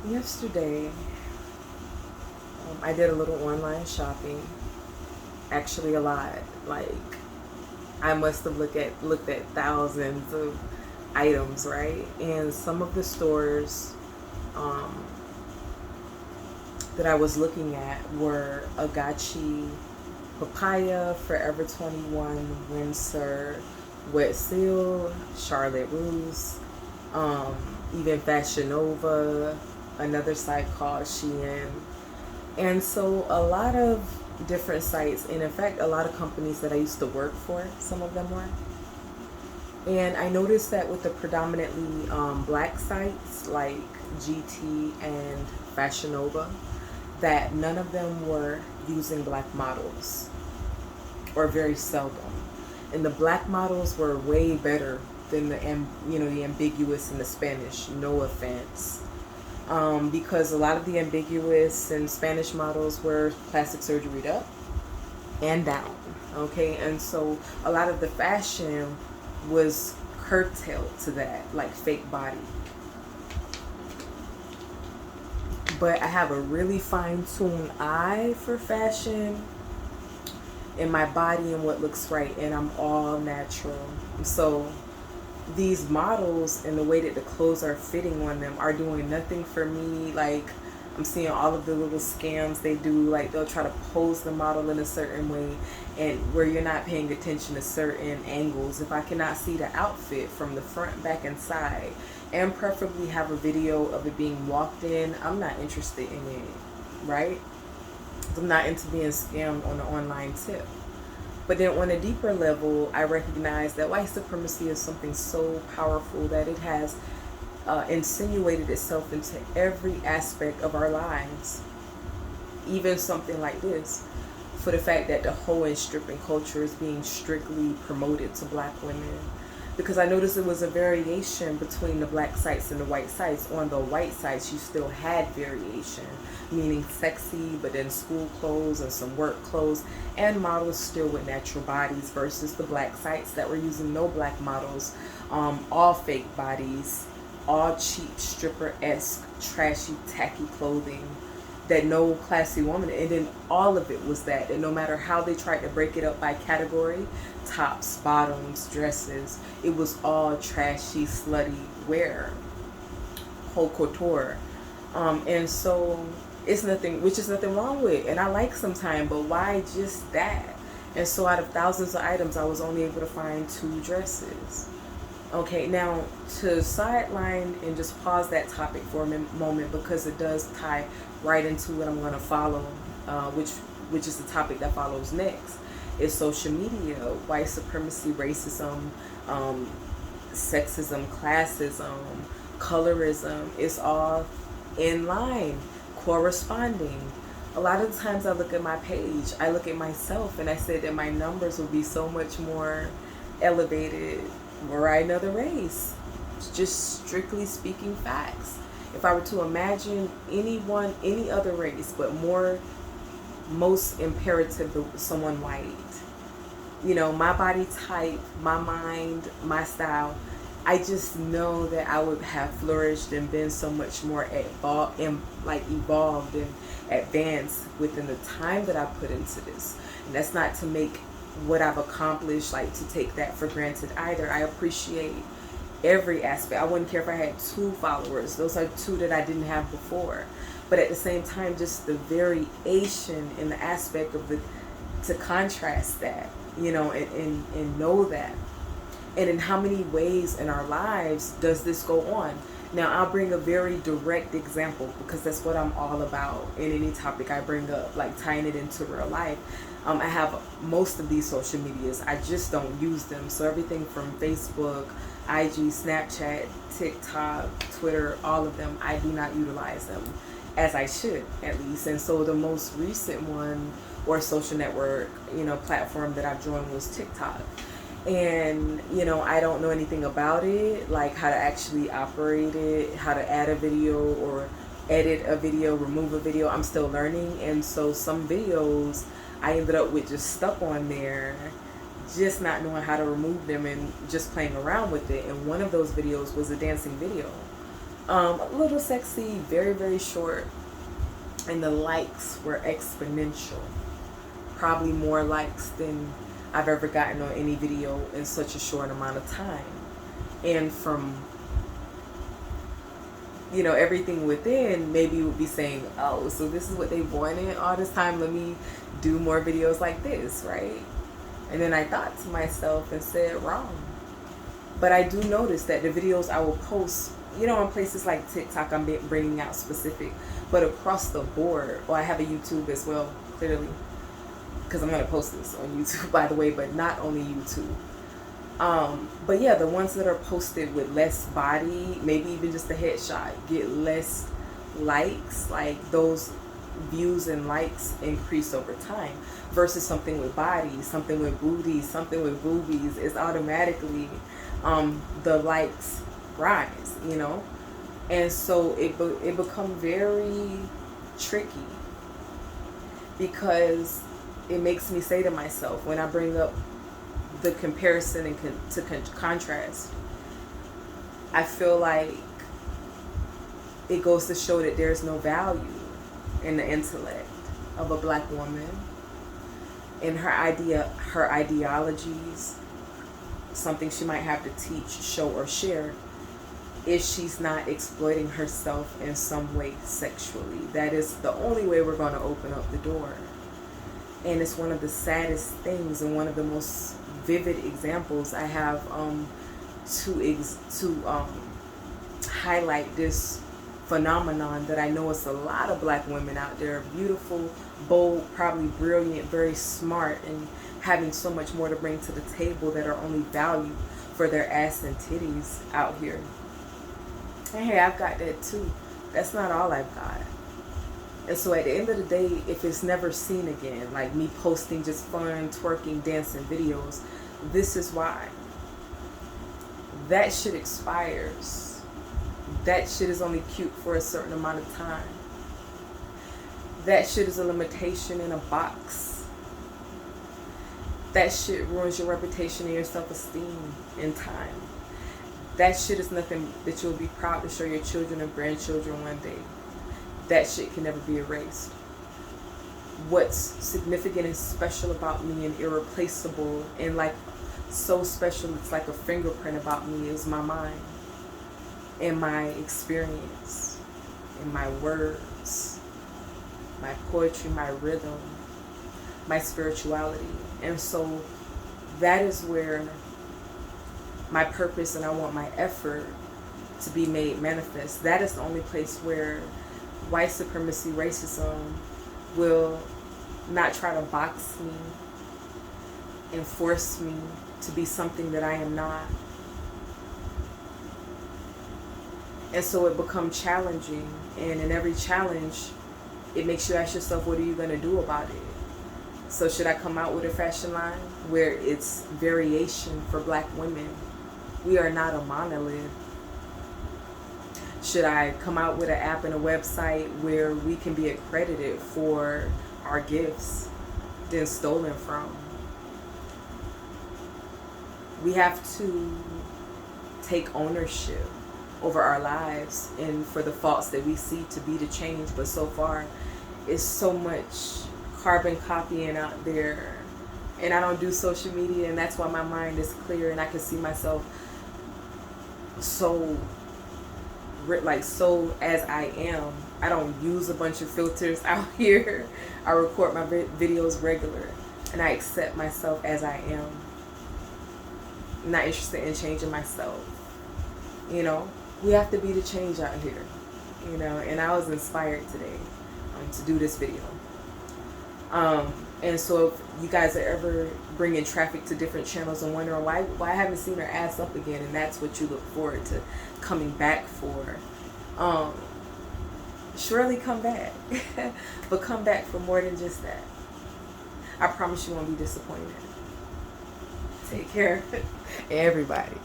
Yesterday, I did a little online shopping. Actually, a lot. Like I must have looked at thousands of items, right? And some of the stores um, that I was looking at were Agachi, Papaya, Forever 21, Windsor, Wet Seal, Charlotte Russe, um, even Fashion Nova, another site called Shein. And so a lot of different sites, and in fact, a lot of companies that I used to work for, some of them were. And I noticed that with the predominantly black sites like GT and Fashion Nova, that none of them were using black models, or very seldom. And the black models were way better than the ambiguous and the Spanish. No offense, because a lot of the ambiguous and Spanish models were plastic surgery up and down. Okay, and so a lot of the fashion was curtailed to that, like fake body. But I have a really fine-tuned eye for fashion in my body and what looks right, and I'm all natural. So these models and the way that the clothes are fitting on them are doing nothing for me. Like, I'm seeing all of the little scams they do. Like, they'll try to pose the model in a certain way, and where you're not paying attention to certain angles. If I cannot see the outfit from the front, back, and side, and preferably have a video of it being walked in, I'm not interested in it, right? I'm not into being scammed on the online tip. But then on a deeper level, I recognize that white supremacy is something so powerful that it has insinuated itself into every aspect of our lives. Even something like this, for the fact that the hoe and stripping culture is being strictly promoted to black women. Because I noticed it was a variation between the black sites and the white sites. On the white sites, you still had variation, meaning sexy, but then school clothes and some work clothes, and models still with natural bodies, versus the black sites that were using no black models, all fake bodies, all cheap stripper-esque, trashy, tacky clothing that no classy woman, and then all of it was that, and no matter how they tried to break it up by category, tops, bottoms, dresses, it was all trashy, slutty wear, haute couture. And so it's nothing, which is nothing wrong with, and I like sometime, but why just that? And so out of thousands of items, I was only able to find 2 dresses. Okay, now to sideline and just pause that topic for a moment, because it does tie right into what I'm going to follow, which is the topic that follows next, is social media, white supremacy, racism, sexism, classism, colorism. It's all in line, corresponding. A lot of the times I look at my page, I look at myself, and I said that my numbers would be so much more elevated were I another race. Just strictly speaking facts. If I were to imagine any other race, but most imperative someone white, my body type, my mind, my style, I just know that I would have flourished and been so much more evolved and advanced within the time that I put into this. And that's not to make what I've accomplished, like, to take that for granted either. I appreciate every aspect. I wouldn't care if I had 2 followers. Those are 2 that I didn't have before. But at the same time, just the variation in the aspect of to contrast that, and know that. And in how many ways in our lives does this go on? Now, I'll bring a very direct example, because that's what I'm all about in any topic I bring up, like tying it into real life. I have most of these social medias. I just don't use them. So everything from Facebook, IG, Snapchat, TikTok, Twitter, all of them, I do not utilize them as I should, at least. And so the most recent one, or social network, platform that I've joined, was TikTok. And I don't know anything about it, like how to actually operate it, how to add a video or edit a video, remove a video. I'm still learning. And so some videos I ended up with just stuck on there, just not knowing how to remove them and just playing around with it. And one of those videos was a dancing video. A little sexy, very, very short. And the likes were exponential. Probably more likes than I've ever gotten on any video in such a short amount of time. And from, you know, everything within, maybe you would be saying, oh, so this is what they wanted all this time. Let me do more videos like this, right? And then I thought to myself and said, wrong. But I do notice that the videos I will post, you know, on places like TikTok, I'm bringing out specific, but across the board, well, I have a YouTube as well, clearly, because I'm going to post this on YouTube, by the way, but not only YouTube. But yeah, the ones that are posted with less body, maybe even just a headshot, get less likes. Like those views and likes increase over time, versus something with body, something with booty, something with boobies, is automatically the likes rise, you know. And so it become very tricky, because it makes me say to myself, when I bring up the comparison and contrast, I feel like it goes to show that there's no value in the intellect of a black woman, in her ideologies, something she might have to teach, show, or share, if she's not exploiting herself in some way sexually. That is the only way we're going to open up the door. And it's one of the saddest things, and one of the most vivid examples I have to highlight this phenomenon that I know it's a lot of black women out there, beautiful, bold, probably brilliant, very smart, and having so much more to bring to the table, that are only valued for their ass and titties out here. And hey, I've got that too. That's not all I've got. And so at the end of the day, if it's never seen again, like me posting just fun, twerking, dancing videos, this is why. That shit expires. That shit is only cute for a certain amount of time. That shit is a limitation in a box. That shit ruins your reputation and your self-esteem in time. That shit is nothing that you'll be proud to show your children and grandchildren one day. That shit can never be erased. What's significant and special about me, and irreplaceable, and like so special it's like a fingerprint about me, is my mind, and my experience, and my words, my poetry, my rhythm, my spirituality. And so that is where my purpose, and I want my effort to be made manifest. That is the only place where white supremacy, racism will not try to box me and force me to be something that I am not. And so it becomes challenging, and in every challenge, it makes you ask yourself, what are you going to do about it? So should I come out with a fashion line where it's variation for black women? We are not a monolith. Should I come out with an app and a website where we can be accredited for our gifts then stolen from? We have to take ownership over our lives, and for the faults that we see to be the change. But so far, it's so much carbon copying out there. And I don't do social media, and that's why my mind is clear, and I can see myself so as I am. I don't use a bunch of filters out here. I record my videos regular, and I accept myself as I am. I'm not interested in changing myself. You know, we have to be the change out here. You know, and I was inspired today to do this video. And so if you guys are ever bringing traffic to different channels and wondering why I haven't seen her ass up again, and that's what you look forward to coming back for, surely come back. But come back for more than just that. I promise you won't be disappointed. Take care, everybody.